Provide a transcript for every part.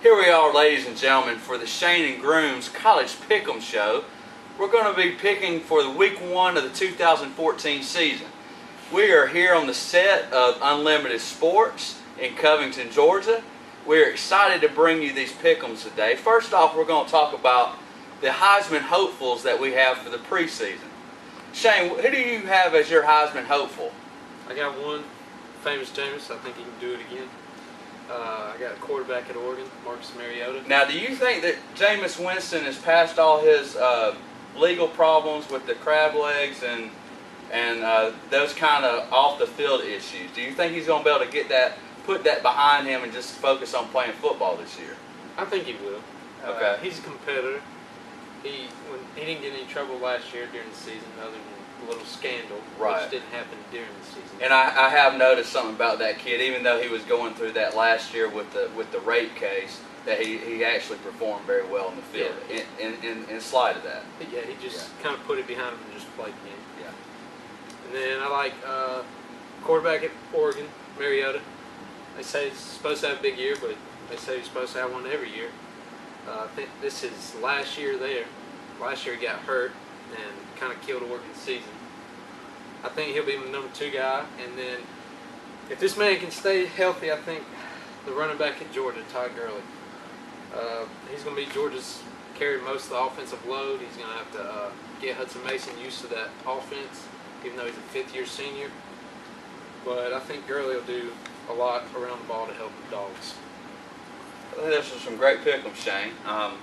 Here we are, ladies and gentlemen, for the Shane and Grooms College Pick'em Show. We're going to be picking for the week 1 of the 2014 season. We are here on the set of Unlimited Sports in Covington, Georgia. We're excited to bring you these pick'ems today. First off, we're going to talk about the Heisman hopefuls that we have for the preseason. Shane, who do you have as your Heisman hopeful? I got one, Famous Jameis. I think he can do it again. I got a quarterback at Oregon, Marcus Mariota. Now, do you think that Jameis Winston has passed all his legal problems with the crab legs and those kind of off the field issues? Do you think he's going to be able to get that, put that behind him, and just focus on playing football this year? I think he will. Okay. He's a competitor. He didn't get in any trouble last year during the season, other than a little scandal, right, which didn't happen during the season. And I have noticed something about that kid, even though he was going through that last year with the rape case, that he actually performed very well in the field, yeah, in spite of that. Yeah, he just kind of put it behind him and just played the game. Yeah. And then I like quarterback at Oregon, Mariota. They say he's supposed to have a big year, but they say he's supposed to have one every year. I think this is last year there. Last year he got hurt and kind of killed Oregon's season. I think he'll be the number 2 guy. And then if this man can stay healthy, I think the running back at Georgia, Todd Gurley, he's going to be Georgia's carry most of the offensive load. He's going to have to get Hudson Mason used to that offense, even though he's a 5th-year senior. But I think Gurley will do a lot around the ball to help the Dogs. Those are some great pick'ems, Shane,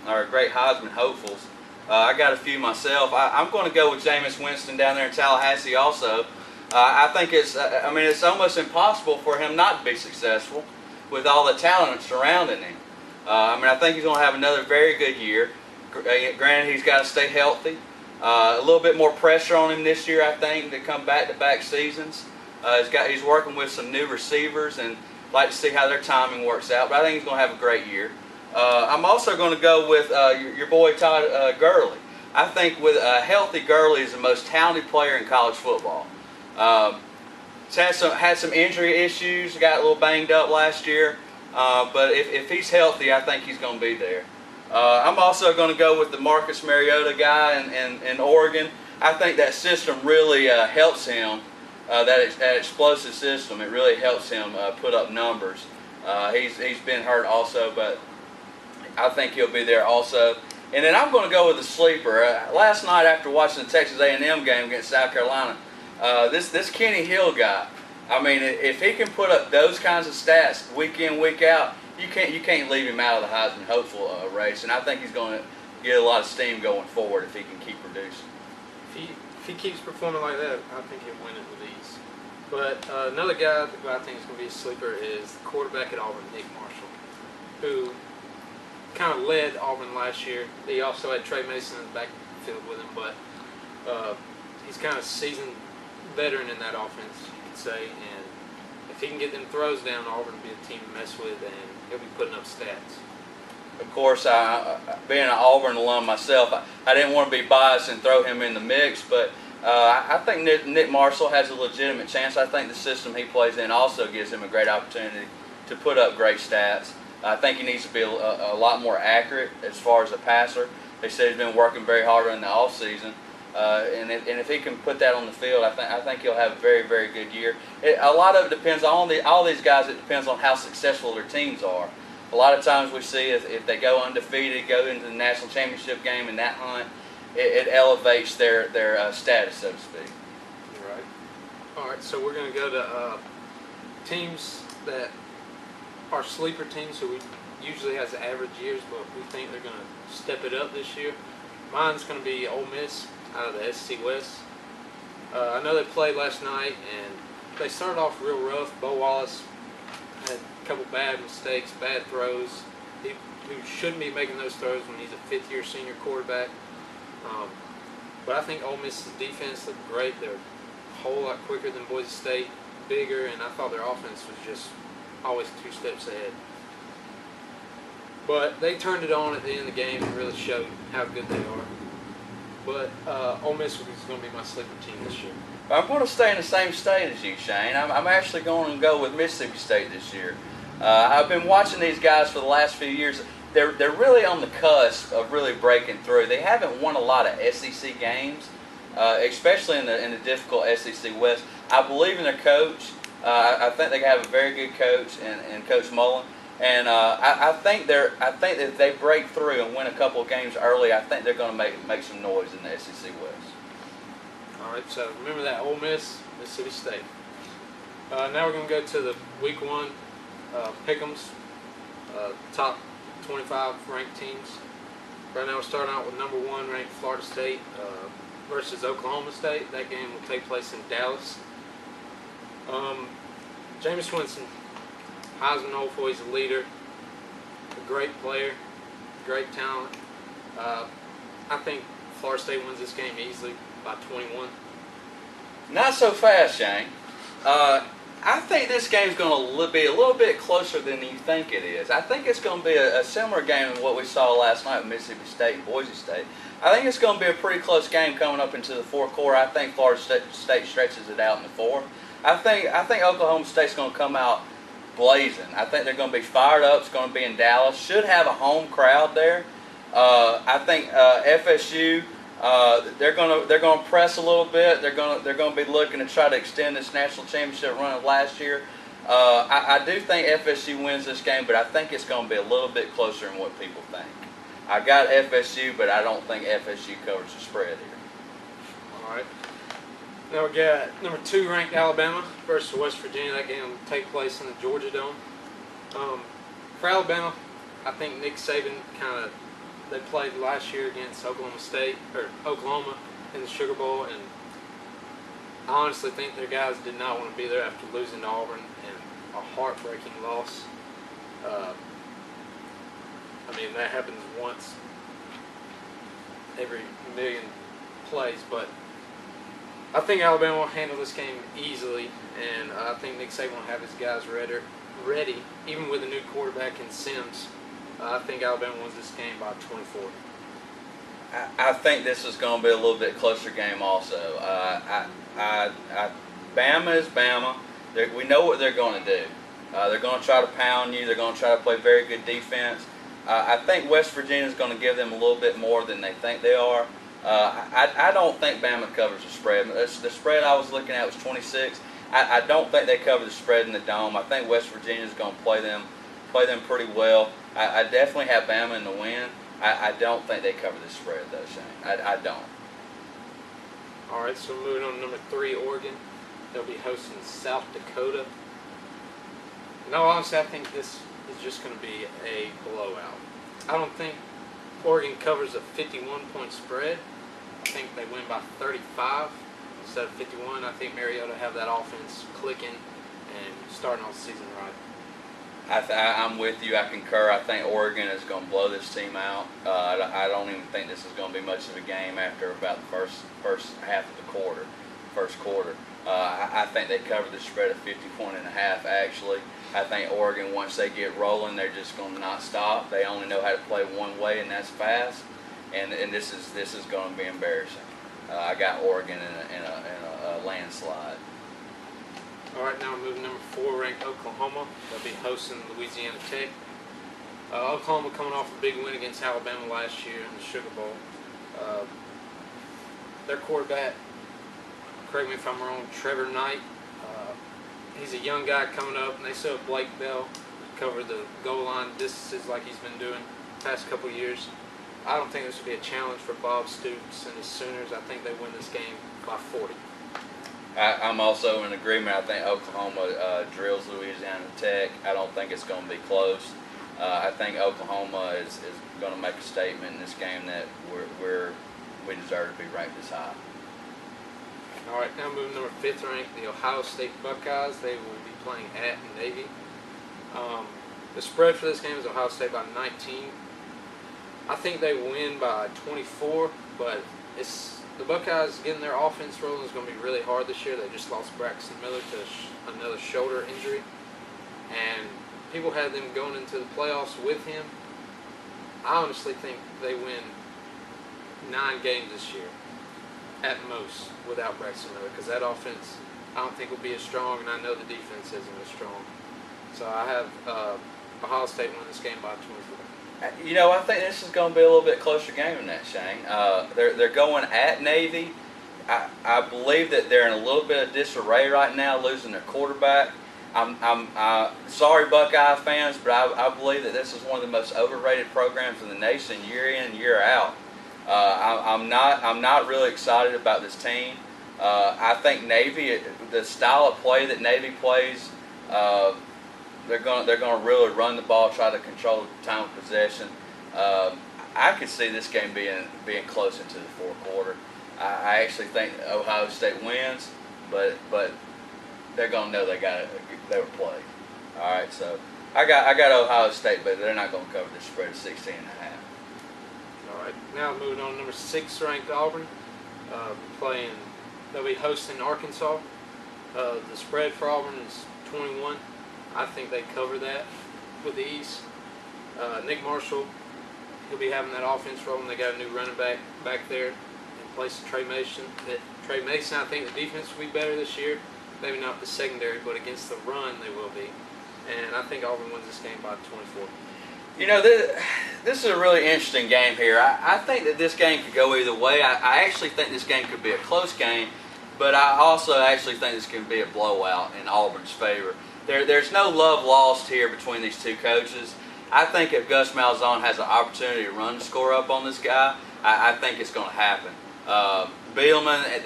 or great Heisman hopefuls. I got a few myself. I'm going to go with Jameis Winston down there in Tallahassee also. I think it's almost impossible for him not to be successful with all the talent surrounding him. I think he's going to have another very good year. Granted, he's got to stay healthy. A little bit more pressure on him this year, I think, to come back-to-back seasons. He's working with some new receivers, and like to see how their timing works out. But I think he's going to have a great year. I'm also going to go with your boy Todd Gurley. I think with a healthy Gurley is the most talented player in college football. Had some injury issues, got a little banged up last year, but if he's healthy, I think he's going to be there. I'm also going to go with the Marcus Mariota guy in Oregon. I think that system really helps him. That explosive system, it really helps him put up numbers. He's been hurt also, but I think he'll be there also. And then I'm going to go with the sleeper. Last night after watching the Texas A&M game against South Carolina, this Kenny Hill guy, if he can put up those kinds of stats week in, week out, you can't leave him out of the Heisman hopeful race. And I think he's going to get a lot of steam going forward if he can keep producing. If he keeps performing like that, I think he'll win it with ease. But another guy who I think is going to be a sleeper is the quarterback at Auburn, Nick Marshall, who kind of led Auburn last year. He also had Trey Mason in the backfield with him, but he's kind of seasoned veteran in that offense, you could say. And if he can get them throws down, Auburn will be a team to mess with, and he'll be putting up stats. Of course, being an Auburn alum myself, I didn't want to be biased and throw him in the mix, but I think Nick Marshall has a legitimate chance. I think the system he plays in also gives him a great opportunity to put up great stats. I think he needs to be a lot more accurate as far as a passer. They said he's been working very hard in the offseason. And if he can put that on the field, I think he'll have a very, very good year. A lot of it depends on all these guys. It depends on how successful their teams are. A lot of times we see if they go undefeated, go into the national championship game in that hunt, it elevates their status, so to speak. Right. All right, so we're going to go to teams that are sleeper teams who we usually has average years, but we think they're going to step it up this year. Mine's going to be Ole Miss out of the SEC West. I know they played last night, and they started off real rough. Bo Wallace had a couple bad mistakes, bad throws. He shouldn't be making those throws when he's a 5th-year senior quarterback. But I think Ole Miss's defense looked great. They're a whole lot quicker than Boise State, bigger, and I thought their offense was just always 2 steps ahead. But they turned it on at the end of the game and really showed how good they are. But Ole Miss is going to be my sleeper team this year. I'm going to stay in the same state as you, Shane. I'm actually going to go with Mississippi State this year. I've been watching these guys for the last few years. They're really on the cusp of really breaking through. They haven't won a lot of SEC games, especially in the difficult SEC West. I believe in their coach. I think they have a very good coach in Coach Mullen. And I think that if they break through and win a couple of games early, I think they're going to make some noise in the SEC West. All right, so remember that Ole Miss, Mississippi State. Now we're going to go to the Week 1 pick'ems, top 25 ranked teams. Right now we're starting out with number 1 ranked Florida State versus Oklahoma State. That game will take place in Dallas. Jameis Winston, Heisman hopeful, he's a leader, a great player, great talent. I think Florida State wins this game easily by 21. Not so fast, Shane. I think this game's going to be a little bit closer than you think it is. I think it's going to be a similar game to what we saw last night with Mississippi State and Boise State. I think it's going to be a pretty close game coming up into the fourth quarter. I think Florida State stretches it out in the fourth. I think Oklahoma State's going to come out blazing. I think they're going to be fired up. It's going to be in Dallas. Should have a home crowd there. I think FSU. They're going to press a little bit. They're going to be looking to try to extend this national championship run of last year. I do think FSU wins this game, but I think it's going to be a little bit closer than what people think. I got FSU, but I don't think FSU covers the spread here. All right. Now we got number 2 ranked Alabama versus West Virginia. That game will take place in the Georgia Dome. For Alabama, I think Nick Saban they played last year against Oklahoma in the Sugar Bowl, and I honestly think their guys did not want to be there after losing to Auburn and a heartbreaking loss. That happens once every million plays, but I think Alabama will handle this game easily, and I think Nick Saban will have his guys ready, even with a new quarterback in Sims. I think Alabama wins this game by 24. I think this is going to be a little bit closer game also. Bama is Bama. We know what they're going to do. They're going to try to pound you. They're going to try to play very good defense. I think West Virginia is going to give them a little bit more than they think they are. I don't think Bama covers the spread. The spread I was looking at was 26. I don't think they cover the spread in the Dome. I think West Virginia is going to play them pretty well. I definitely have Bama in the win. I don't think they cover the spread, though, Shane. I don't. All right, so moving on to number 3, Oregon. They'll be hosting South Dakota. No, honestly, I think this is just going to be a blowout. I don't think Oregon covers a 51-point spread. I think they win by 35 instead of 51. I think Mariota have that offense clicking and starting off the season right. I'm with you. I concur. I think Oregon is going to blow this team out. I don't even think this is going to be much of a game after about the first half of the first quarter. I think they cover the spread of 51.5. Actually, I think Oregon, once they get rolling, they're just going to not stop. They only know how to play one way, and that's fast. And this is going to be embarrassing. I got Oregon in a landslide. All right, now we're moving number 4 ranked Oklahoma. They'll be hosting Louisiana Tech. Oklahoma coming off a big win against Alabama last year in the Sugar Bowl. Their quarterback, correct me if I'm wrong, Trevor Knight. He's a young guy coming up, and they still have Blake Bell cover the goal line distances like he's been doing the past couple of years. I don't think this will be a challenge for Bob Stoops and his Sooners. I think they win this game by 40. I'm also in agreement. I think Oklahoma drills Louisiana Tech. I don't think it's going to be close. I think Oklahoma is going to make a statement in this game that we deserve to be ranked this high. All right, now moving number 5th ranked, the Ohio State Buckeyes. They will be playing at Navy. The spread for this game is Ohio State by 19. I think they win by 24, but the Buckeyes getting their offense rolling is going to be really hard this year. They just lost Braxton Miller to another shoulder injury, and people had them going into the playoffs with him. I honestly think they win 9 games this year, at most, without Braxton Miller, because that offense I don't think will be as strong, and I know the defense isn't as strong. So I have Ohio State win this game by 24. You know, I think this is going to be a little bit closer game than that, Shane. They're going at Navy. I believe that they're in a little bit of disarray right now, losing their quarterback. I'm sorry, Buckeye fans, but I believe that this is one of the most overrated programs in the nation, year in, year out. I'm not really excited about this team. I think Navy, the style of play that Navy plays, they're going to really run the ball, try to control the time of possession. I could see this game being close into the fourth quarter. I actually think Ohio State wins, but they're going to know they were played. All right, so I got Ohio State, but they're not going to cover the spread of 16.5. All right, now moving on, number 6 ranked Auburn they'll be hosting Arkansas. The spread for Auburn is 21. I think they cover that with ease. Nick Marshall, he'll be having that offense rolling. They got a new running back there in place of Trey Mason. Trey Mason, I think the defense will be better this year. Maybe not the secondary, but against the run they will be. And I think Auburn wins this game by 24. You know, this is a really interesting game here. I think that this game could go either way. I actually think this game could be a close game, but I also actually think this can be a blowout in Auburn's favor. There's no love lost here between these two coaches. I think if Gus Malzahn has an opportunity to run the score up on this guy, I think it's going to happen. Bielema,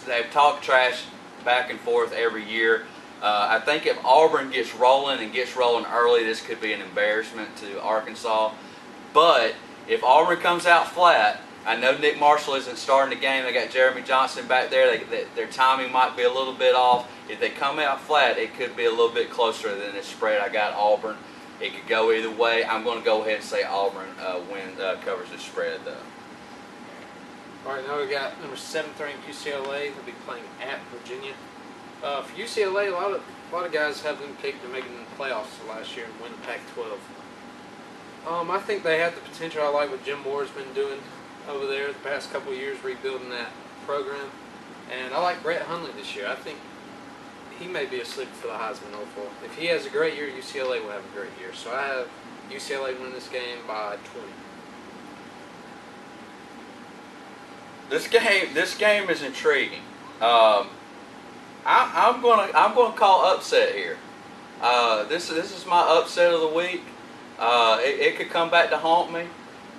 they've talked trash back and forth every year. I think if Auburn gets rolling early, this could be an embarrassment to Arkansas. But if Auburn comes out flat, I know Nick Marshall isn't starting the game. They got Jeremy Johnson back there. Their timing might be a little bit off. If they come out flat, it could be a little bit closer than this spread. I got Auburn. It could go either way. I'm going to go ahead and say Auburn covers the spread, though. All right, now we got number 7th ranked UCLA. They'll be playing at Virginia. For UCLA, a lot of guys have them picked to making the playoffs last year and win the Pac-12. I think they have the potential. I like what Jim Moore's been doing over there the past couple of years, rebuilding that program. And I like Brett Hundley this year. I think he may be a sleeper for the Heisman hopeful. If he has a great year, UCLA will have a great year. So I have UCLA win this game by 20. This game is intriguing. I'm gonna call upset here. This is my upset of the week. It could come back to haunt me,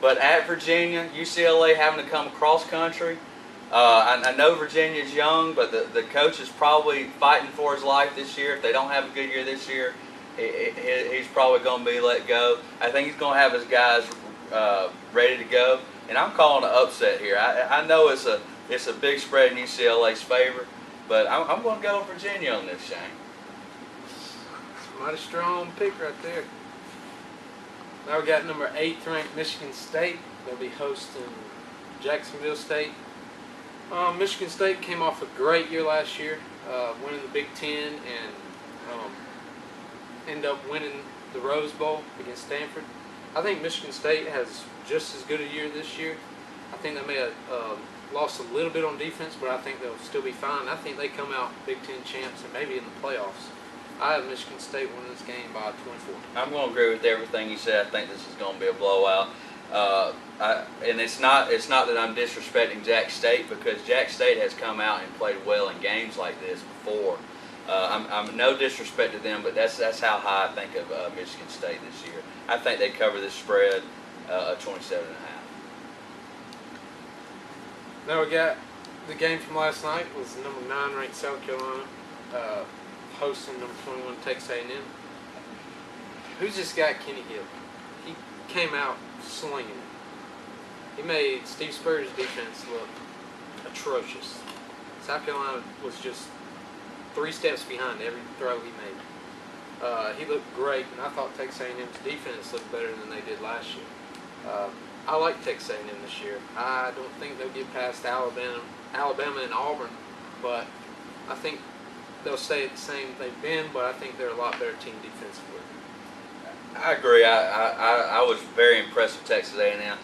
but at Virginia, UCLA having to come across country. I know Virginia's young, but the coach is probably fighting for his life this year. If they don't have a good year this year, he's probably going to be let go. I think he's going to have his guys ready to go, and I'm calling an upset here. I know it's a big spread in UCLA's favor, but I'm going to go with Virginia on this, Shane. Mighty strong pick right there. Now we got number 8th ranked Michigan State. They'll be hosting Jacksonville State. Michigan State came off a great year last year, winning the Big Ten and end up winning the Rose Bowl against Stanford. I think Michigan State has just as good a year this year. I think they may have lost a little bit on defense, but I think they'll still be fine. I think they come out Big Ten champs and maybe in the playoffs. I have Michigan State winning this game by 24. I'm going to agree with everything you said. I think this is going to be a blowout. And it's not that I'm disrespecting Jack State, because Jack State has come out and played well in games like this before. I'm no disrespect to them, but that's how high I think of Michigan State this year. I think they cover this spread of 27.5. Now we got the game from last night was number 9 ranked South Carolina hosting number 21 Texas A&M. Who's this guy, Kenny Hill? He came out slinging it. He made Steve Spurrier's defense look atrocious. South Carolina was just 3 steps behind every throw he made. He looked great, and I thought Texas A&M's defense looked better than they did last year. I like Texas A&M this year. I don't think they'll get past Alabama and Auburn, but I think they'll stay at the same they've been, but I think they're a lot better team defensively. I agree. I was very impressed with Texas A&M.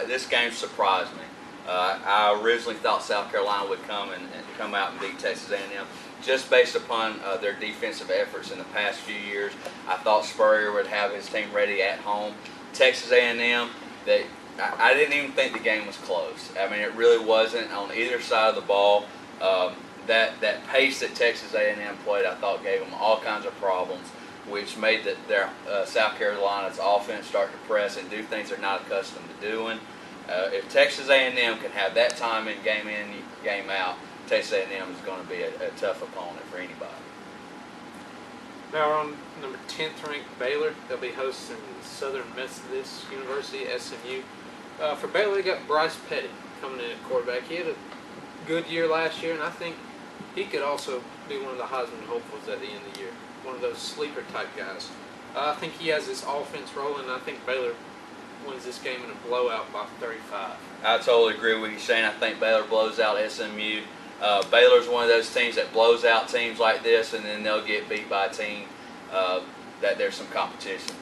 This game surprised me. I originally thought South Carolina would come out and beat Texas A&M. just based upon their defensive efforts in the past few years. I thought Spurrier would have his team ready at home. Texas A&M, I didn't even think the game was close. I mean, it really wasn't on either side of the ball. That pace that Texas A&M played, I thought gave them all kinds of problems, which made their South Carolina's offense start to press and do things they're not accustomed to doing. If Texas A&M can have that time in, game out, Texas A&M is going to be a tough opponent for anybody. Now we're on number 10th ranked Baylor. They'll be hosting Southern Methodist University, SMU. For Baylor, they got Bryce Petty coming in at quarterback. He had a good year last year, and I think he could also be one of the Heisman hopefuls at the end of the year. One of those sleeper type guys. I think he has this offense rolling, and I think Baylor wins this game in a blowout by 35. I totally agree with you, Shane. I think Baylor blows out SMU. Baylor's one of those teams that blows out teams like this, and then they'll get beat by a team that there's some competition.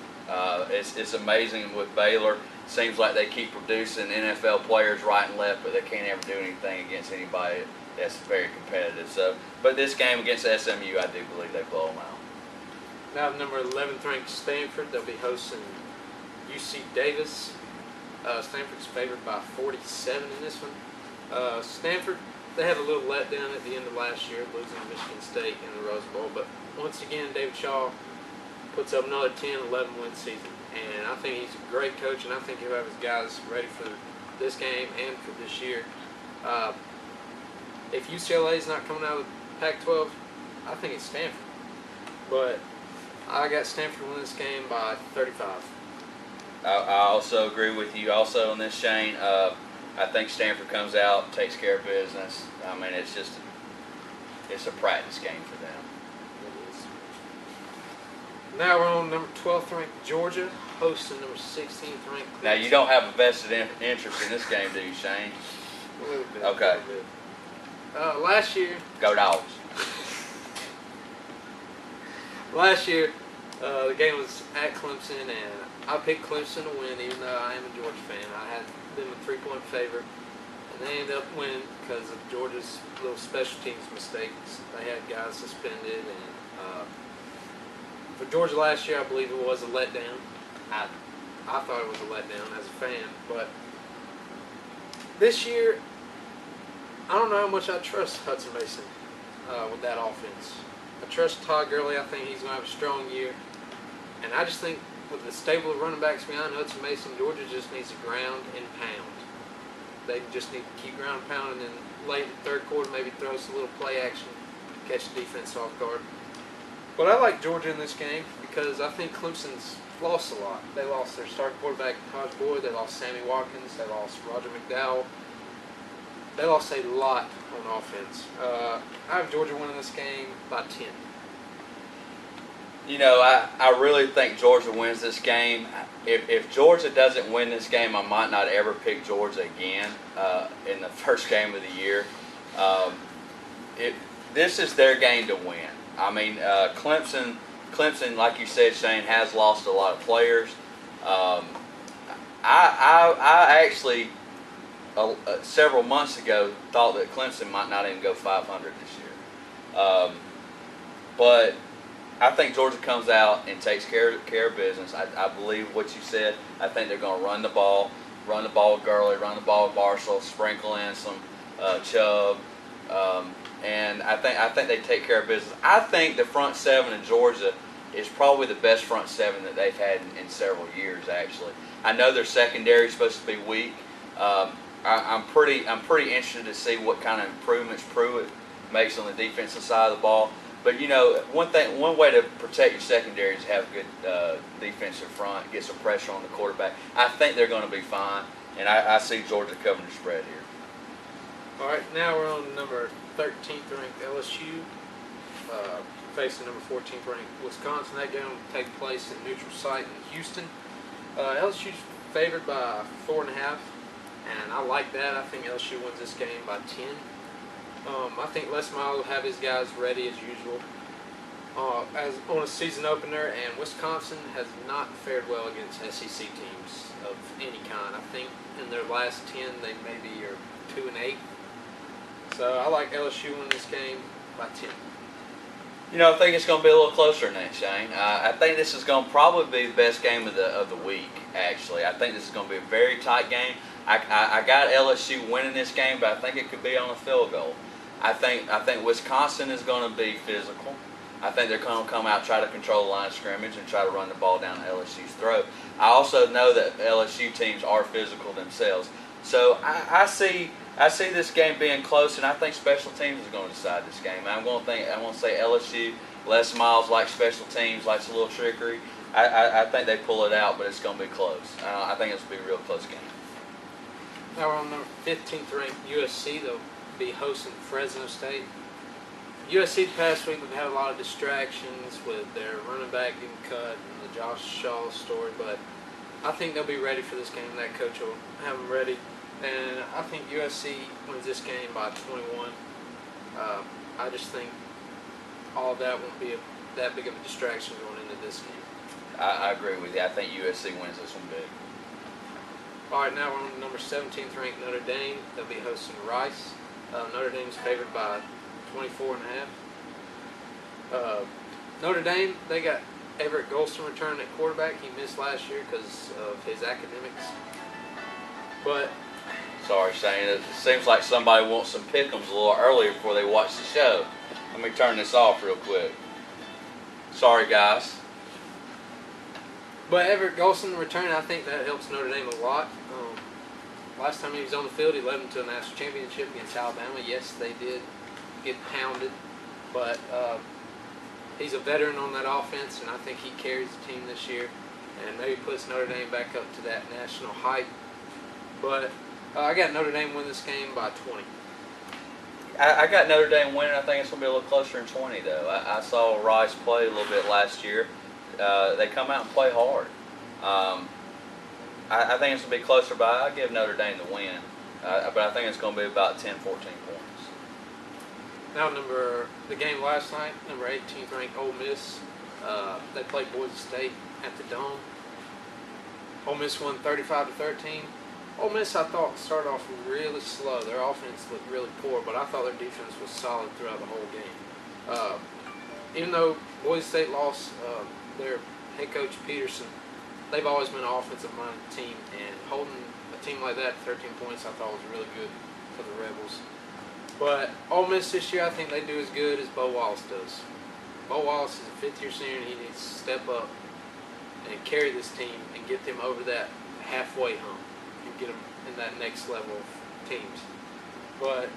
It's amazing with Baylor. Seems like they keep producing NFL players right and left, but they can't ever do anything against anybody that's very competitive. So, but this game against SMU, I do believe they blow them out. Now, number 11th ranked Stanford, they'll be hosting UC Davis. Stanford's favored by 47 in this one. Stanford, they had a little letdown at the end of last year, losing to Michigan State in the Rose Bowl. But once again, David Shaw puts up another 10-11-win season. And I think he's a great coach, and I think he'll have his guys ready for this game and for this year. If UCLA is not coming out of the Pac-12, I think it's Stanford. But I got Stanford winning this game by 35. I also agree with you also on this, Shane. I think Stanford comes out, takes care of business. I mean, it's a practice game for them. Now we're on number 12th ranked Georgia, hosting number 16th ranked Clemson. Now, you don't have a vested interest in this game, do you, Shane? A little bit. Okay. A little bit. Last year, Go Dogs. the game was at Clemson, and I picked Clemson to win, even though I am a Georgia fan. I had them a 3-point favorite, and they ended up winning because of Georgia's little special teams mistakes. They had guys suspended, and for Georgia last year, I believe it was a letdown. I thought it was a letdown as a fan, but this year, I don't know how much I trust Hudson Mason with that offense. I trust Todd Gurley. I think he's going to have a strong year. And I just think with the stable of running backs behind Hudson Mason, Georgia just needs to ground and pound. They just need to keep ground and pound, and then late in the third quarter maybe throw some little play action, catch the defense off guard. But I like Georgia in this game because I think Clemson's lost a lot. They lost their starting quarterback, Taj Boyd. They lost Sammy Watkins. They lost Roger McDowell. They lost a lot on offense. I have Georgia winning this game by 10. You know, I really think Georgia wins this game. If Georgia doesn't win this game, I might not ever pick Georgia again in the first game of the year. This is their game to win. I mean, Clemson, like you said, Shane, has lost a lot of players. I actually, several months ago, thought that Clemson might not even go 500 this year. But I think Georgia comes out and takes care of business. I believe what you said. I think they're going to run the ball with Gurley, run the ball with Barcel, sprinkle in some Chubb. And I think they take care of business. I think the front seven in Georgia is probably the best front seven that they've had in several years. Actually, I know their secondary is supposed to be weak. I'm pretty interested to see what kind of improvements Pruitt makes on the defensive side of the ball. But you know, one way to protect your secondary is have a good defensive front, get some pressure on the quarterback. I think they're going to be fine, and I see Georgia covering the spread here. All right, now we're on number 13th ranked LSU, facing number 14th ranked Wisconsin. That game will take place in neutral site in Houston. LSU's favored by 4.5, and I like that. I think LSU wins this game by 10. I think Les Miles will have his guys ready as usual as on a season opener, and Wisconsin has not fared well against SEC teams of any kind. I think in their last 10 they maybe are 2-8. So I like LSU in this game by 10. I think it's going to be a little closer than that, Shane. I think this is going to probably be the best game of the week. Actually, I think this is going to be a very tight game. I got LSU winning this game, but I think it could be on a field goal. I think Wisconsin is going to be physical. I think they're going to come out, try to control the line of scrimmage, and try to run the ball down LSU's throat. I also know that LSU teams are physical themselves, so I see this game being close, and I think special teams is going to decide this game. I'm going to say LSU. Les Miles likes special teams, likes a little trickery. I think they pull it out, but it's going to be close. I think it's going to be a real close game. Now we're on number 15th ranked USC. They'll be hosting Fresno State. USC the past week we've had a lot of distractions with their running back getting cut and the Josh Shaw story, but I think they'll be ready for this game. That coach will have them ready, and I think USC wins this game by 21. I just think all of that won't be that big of a distraction going into this game. I agree with you. I think USC wins this one big. All right, now we're on number 17th ranked Notre Dame. They'll be hosting Rice. Notre Dame's favored by 24.5. Notre Dame, they got Everett Golston returning at quarterback. He missed last year because of his academics. But sorry, Shane. It seems like somebody wants some pick'ems a little earlier before they watch the show. Let me turn this off real quick. Sorry, guys. But Everett Golston returning, I think that helps Notre Dame a lot. Last time he was on the field, he led them to a national championship against Alabama. Yes, they did get pounded, but he's a veteran on that offense, and I think he carries the team this year and maybe puts Notre Dame back up to that national hype. But I got Notre Dame win this game by 20. I got Notre Dame winning. I think it's going to be a little closer than 20, though. I saw Rice play a little bit last year. They come out and play hard. I think it's going to be closer, but I'll give Notre Dame the win. But I think it's going to be about 10, 14 points. Now the game last night, number 18th ranked Ole Miss. They played Boise State at the Dome. Ole Miss won 35-13. Ole Miss, I thought, started off really slow. Their offense looked really poor, but I thought their defense was solid throughout the whole game. Even though Boise State lost their head coach Peterson, they've always been an offensive-minded team, and holding a team like that 13 points I thought was really good for the Rebels. But Ole Miss this year, I think they do as good as Bo Wallace does. Bo Wallace is a fifth-year senior, and he needs to step up and carry this team and get them over that halfway hump and get them in that next level of teams. But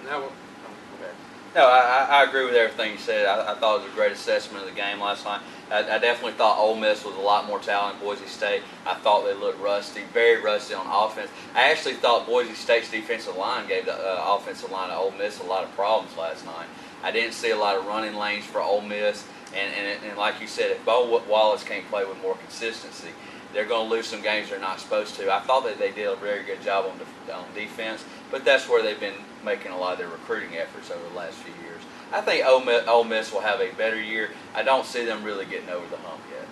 now, okay. No, I agree with everything you said. I thought it was a great assessment of the game last night. I definitely thought Ole Miss was a lot more talented than Boise State. I thought they looked rusty, very rusty on offense. I actually thought Boise State's defensive line gave the offensive line of Ole Miss a lot of problems last night. I didn't see a lot of running lanes for Ole Miss. And like you said, if Bo Wallace can't play with more consistency, they're going to lose some games they're not supposed to. I thought that they did a very good job on defense, but that's where they've been making a lot of their recruiting efforts over the last few years. I think Ole Miss will have a better year. I don't see them really getting over the hump yet.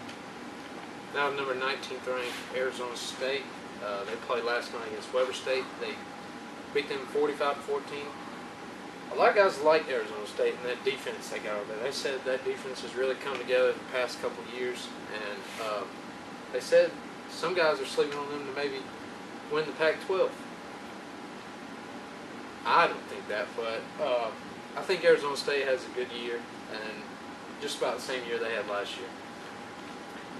Now number 19th ranked Arizona State. They played last night against Weber State. They beat them 45-14. A lot of guys like Arizona State and that defense they got over there. They said that defense has really come together in the past couple of years, and they said some guys are sleeping on them to maybe win the Pac-12. I don't think that, but I think Arizona State has a good year, and just about the same year they had last year.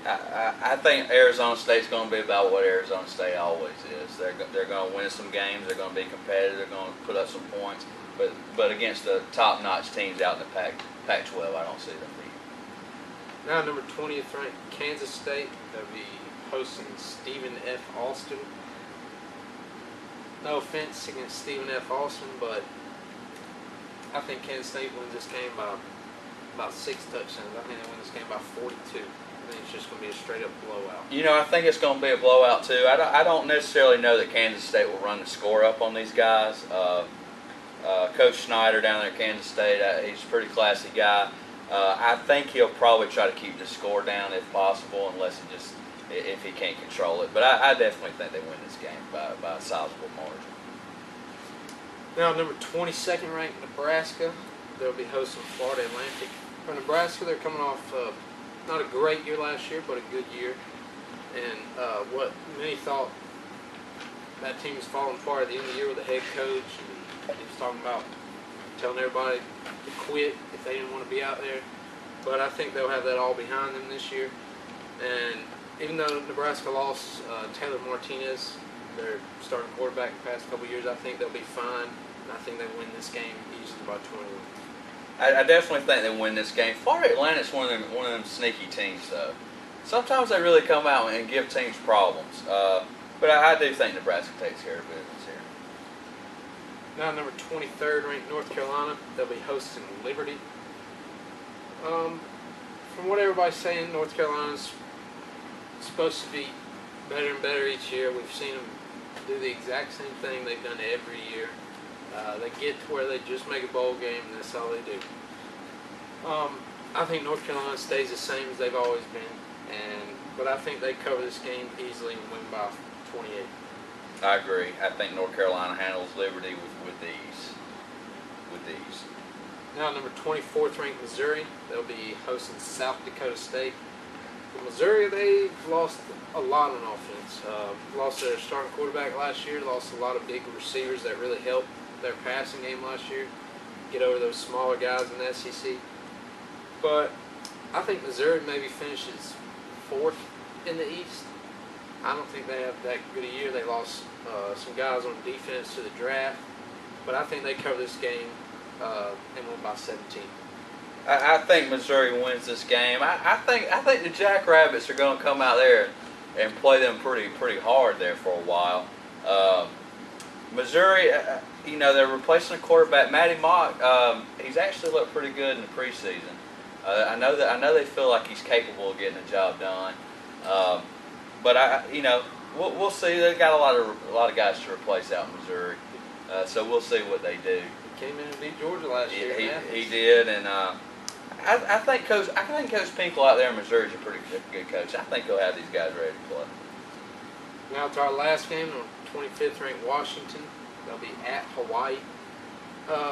I think Arizona State's going to be about what Arizona State always is. They're going to win some games. They're going to be competitive. They're going to put up some points. But against the top-notch teams out in the Pac-12, I don't see them beating. Now number 20th ranked Kansas State. They'll be hosting Stephen F. Austin. No offense against Stephen F. Austin, but I think Kansas State wins this game by about 6 touchdowns. I think they win this game by 42. I think it's just going to be a straight-up blowout. I think it's going to be a blowout, too. I don't necessarily know that Kansas State will run the score up on these guys. Coach Snyder down there at Kansas State, he's a pretty classy guy. I think he'll probably try to keep the score down if possible, unless if he can't control it. But I definitely think they win this game by a sizable margin. Now number 22nd ranked Nebraska. They'll be hosting Florida Atlantic. For Nebraska, they're coming off not a great year last year, but a good year. And what many thought that team was falling apart at the end of the year with the head coach. And he was talking about telling everybody to quit if they didn't want to be out there. But I think they'll have that all behind them this year. And even though Nebraska lost Taylor Martinez, their starting quarterback the past couple of years, I think they'll be fine. And I think they win this game easily by 21. I definitely think they win this game. Florida Atlantic's one of them sneaky teams, though. Sometimes they really come out and give teams problems. But I do think Nebraska takes care of business here. Now, number 23rd ranked North Carolina. They'll be hosting Liberty. From what everybody's saying, North Carolina's supposed to be better and better each year. We've seen them do the exact same thing they've done every year. They get to where they just make a bowl game, and that's all they do. I think North Carolina stays the same as they've always been, but I think they cover this game easily and win by 28. I agree. I think North Carolina handles Liberty with ease. With ease. Now, number 24th ranked Missouri. They'll be hosting South Dakota State. In Missouri, they've lost a lot on offense. Lost their starting quarterback last year. Lost a lot of big receivers that really helped their passing game last year. Get over those smaller guys in the SEC. But I think Missouri maybe finishes 4th in the East. I don't think they have that good a year. They lost some guys on defense to the draft. But I think they cover this game and win by 17. I think Missouri wins this game. I think the Jackrabbits are going to come out there and play them pretty hard there for a while. Missouri, they're replacing a quarterback, Matty Mock. He's actually looked pretty good in the preseason. I know they feel like he's capable of getting the job done. But we'll see. They've got a lot of guys to replace out in Missouri. So we'll see what they do. He came in and beat Georgia last year. He did, and I think Coach Pinkel out there in Missouri is a pretty good coach. I think he'll have these guys ready to play. Now to our last game, on 25th ranked Washington. They'll be at Hawaii.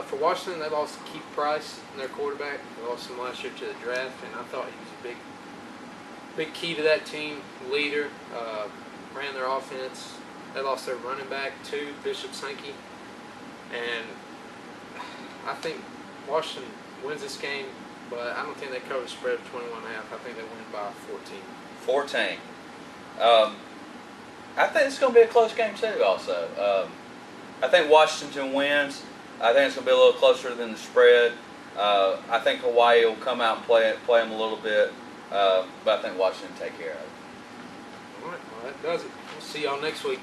For Washington, they lost Keith Price, their quarterback. They lost him last year to the draft, and I thought he was a big key to that team, leader, ran their offense. They lost their running back too, Bishop Sankey. And I think Washington wins this game, but I don't think they cover the spread of 21.5. I think they win by 14. 14. I think it's going to be a close game too also. I think Washington wins. I think it's going to be a little closer than the spread. I think Hawaii will come out and play them a little bit, but I think Washington will take care of it. All right, well, that does it. We'll see y'all next week.